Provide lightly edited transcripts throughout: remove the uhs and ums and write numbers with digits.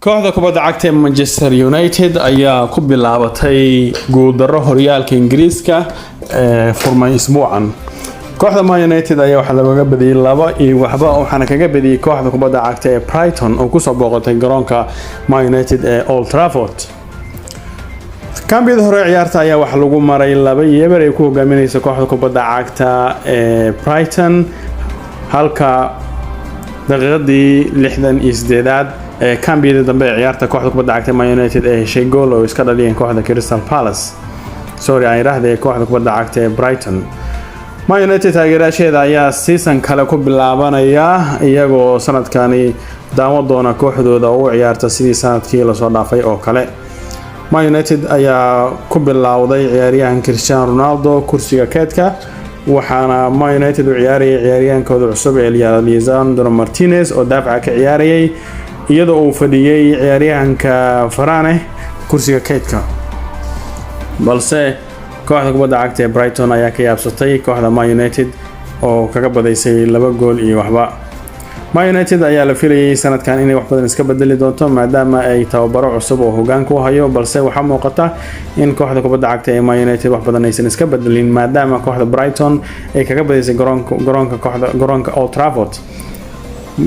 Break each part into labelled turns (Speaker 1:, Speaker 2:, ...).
Speaker 1: kooxda kubadda cagta ee Manchester United ayaa ku bilaabatay guuldarro horyaalka Ingiriiska furmay isbuucan. kooxda Man United ayaa waxa laga badiyay 2-1 waxaana kaga badiyay kooxda kubadda cagta ee Brighton oo ku soo booqatay garoonka Man United ee Old Trafford. kambiyada hore ciyaarta ayaa waxa lagu maray 2-0 ay ku hogaaminayso kooxda kubadda cagta ee Brighton halka daqiiqadii 68aad kambiyada dambe ee ciyaarta kooxda kubadda cagta Man United ee heshay gool oo iska dhaliyeen kooxda Crystal Palace. ay raahday kooxda kubadda cagta ee Brighton. Man United taageerayaasheeda ayaa season kale ku bilaabanaya iyagoo sanadkani daawo doona kooxdooda oo u ciyaarta sidii sanadkii la soo dhaafay oo kale. Man United ayaa ku bilowday ciyaaryahan Cristiano Ronaldo kursiga keedka waxaana Man United u ciyaarayay ciyaaryahankooda cusub ee Lisandro Martinez oo daafaca ka ciyaarayay iyadoo uu fadhiyay ciyaaryahanka Varane kursiga keedka. balse kooxda kubadda cagta ee Brighton ayaa ka yaabsatay kooxda Man United oo kaga badaysay 2 gool iyo waxba. Man United ayaa la filayay sanadkan inay wax badan iska bedeli doonto maadaama ay tababaro cusub oo hoggaanka u hayo balse waxa muuqata in kooxda kubadda cagta ee Man United wax badan aysan iska bedelin maadaama kooxda Brighton ay kaga badaysay garoonka Old Trafford.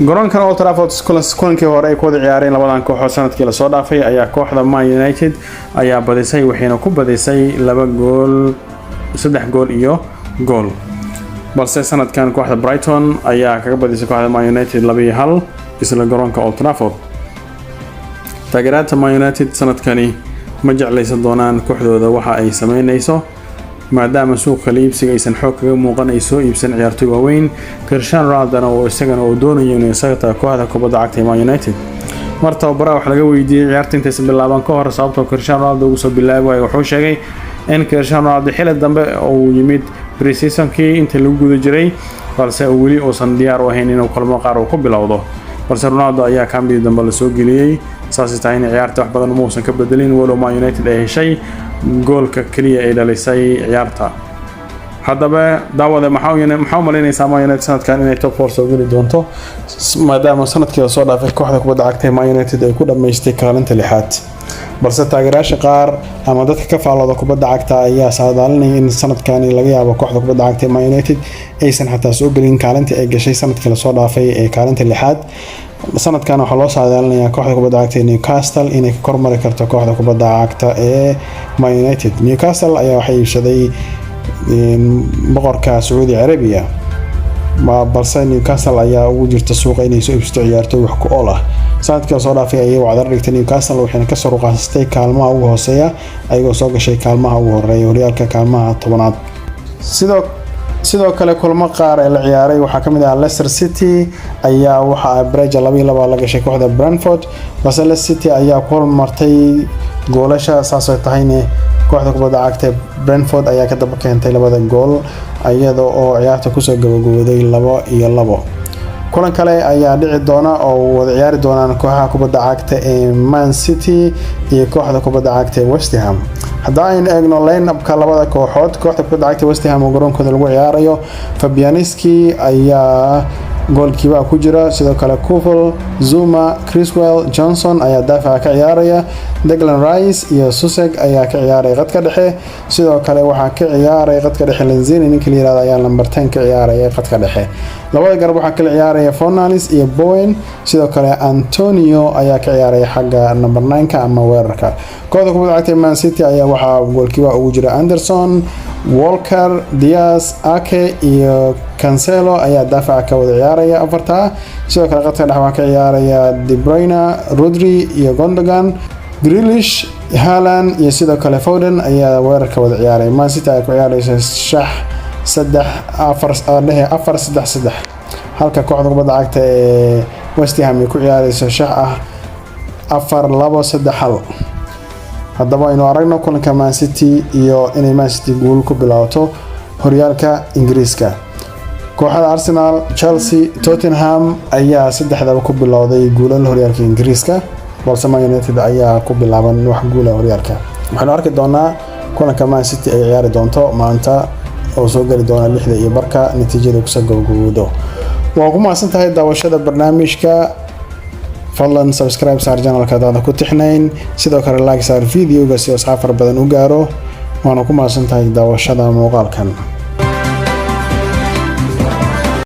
Speaker 1: garoonkan Old Trafford kulankii hore ay ku wada ciyaareen labadan kooxood sanadkii la soo dhaafay ayaa kooxda Man United ayaa badisay waxayna ku badisay 3 gool iyo gool. balse sanadkan kooxda Brighton ayaa kaga badisay kooxda Man United 2-1 isla garoonka Old Trafford. taageerayaasha Man United sanadkani ma jeclaysan doonaan kooxdooda waxa ay sameynayso maadaama suuqa iibsiga aysan xoog kaga muuqanayso iibsan ciyaartoy waaweyn. Cristiano Ronaldo oo isagana uu doonayo inuu isaga kooxda kubadda cagta ee Man United. marta tababaraha waxa laga weydiiyay ciyaarta intaas bilaaban ka hor sababtoo Cristiano Ronaldo uu soo bilaabay wuxuu sheegay in Cristiano Ronaldo xilli dambe uu yimid pre-season-kii inta lagu guda jiray balse uu weli uusan diyaar u ahayn inuu kulmo qaar uu ku bilowdo. balse Ronaldo ayaa kambiyada dambe la soo geliyay saasi tahay in ciyaarta wax badan ma uusan ka bedelin walow Man United ay heshay goolka kaliya ay dhalisay ciyaarta. haddaba daawada maxaa maleynaysaa Man United sanadkan inay top 4 soo geli doonto maadaama sanadkii soo dhaafay kooxda kubadda cagta ee Man United ay ku dhameystay kaalinta 6aad. balse taageerayaasha qaar ama dadka ka faalooda kubadda cagta ayaa saadaalinaya in sanadkan laga yaabo kooxda kubadda cagta ee Man United aysan xataa soo gelin kaalinta ay gashay sanadkii la soo dhaafay ee kaalinta 6aad. sanadkan waxa loo saadaalinayaa kooxda kubadda cagta ee Newcastle inay ka kormari karto kooxda kubadda cagta ee Man United. Newcastle ayaa waxay iibsaday boqorka Saudi Arabia balse Newcastle ayaa ugu jirta suuqa inay soo iibsato ciyaartoy wax ku ool ah. sanadkii soo dhaafay ayay wacdar dhigtay Newcastle waxayna ka soo ruqaasatay kaalmaha ugu hooseeya ayagoo soo gashay kaalmaha ugu horeeya horyaalka kaalmaha 10aad. sidoo kale kulmo qaar ee la ciyaaray waxaa kamid ah Leicester City ayaa waxa Braga 2-2 la gashay kooxda Brentford balse Leicester City ayaa ku martay goolasha saasoo tahayna kooxda kubadda cagta Brentford ayaa ka daba keentay 2 gool iyadoo oo ciyaarta ku soo gabagabowday 2-2. kulan kale ayaa dhici doona oo wada ciyaari doonaan kooxaha kubadda cagta ee Man City iyo kooxda kubadda cagta ee West Ham. haddii aynu eegno line-up-ka labada kooxood kooxda kubadda cagta West Ham oo garoonkooda lagu ciyaarayo Fabianski ayaa goolkiiba ku jira sidoo kale Kufel, Zuma, Criswell, Johnson ayaa daafaca ka ciyaaraya. Declan Rice iyo Susek ayaa ka ciyaaray qadka dhexe sidoo kale waxaa ka ciyaaray qadka dhexe Lanzini ninka la yiraahdo ayaa number 10 ka ciyaaraya qadka dhexe. labada garab waxaa kala ciyaaraya Fornals iyo Bowen sidoo kale Antonio ayaa ka ciyaaraya xagga number 9 ama weerarka. kooxda kubadda cagta Man City ayaa waxaa goolkiiba ugu jira Anderson, Walker, Diaz, Ake iyo Cancelo ayaa daafaca ka wada ciyaaraya afarta. sidoo kale qadka dhexe waxaa ka ciyaaraya De Bruyne, Rodri iyo Gundogan, Grealish, Haaland iyo sidoo kale Foden ayaa weerarka wada ciyaaraya. Man City ayaa ku ciyaaraysa shax 4-3-3 halka kooxda kubadda cagta ee West Ham ay ku ciyaarayso shax ah 4-2-3-1. haddaba aynu aragno kulanka Man City iyo inay Man City guul ku bilaabato horyaalka Ingiriiska. kooxda Arsenal, Chelsea, Tottenham ayaa saddexdaba ku bilowday guulal horyaalka Ingiriiska balse Man United ayaa ku bilaaban wax guul ah horyaalka. waxaanu arki doonaa kulanka Man City ay ciyaari doonto maanta oo soo gali doona 6:00 natiijada ku soo gabagabowdo. waa ku mahadsantahay daawashada barnaamijka fadlan subscribe saar channelka hadaad ku tixnayn sidoo kale like saar videoga si asxaab badan u gaaro waana ku maasantahay daawashada muuqaalkan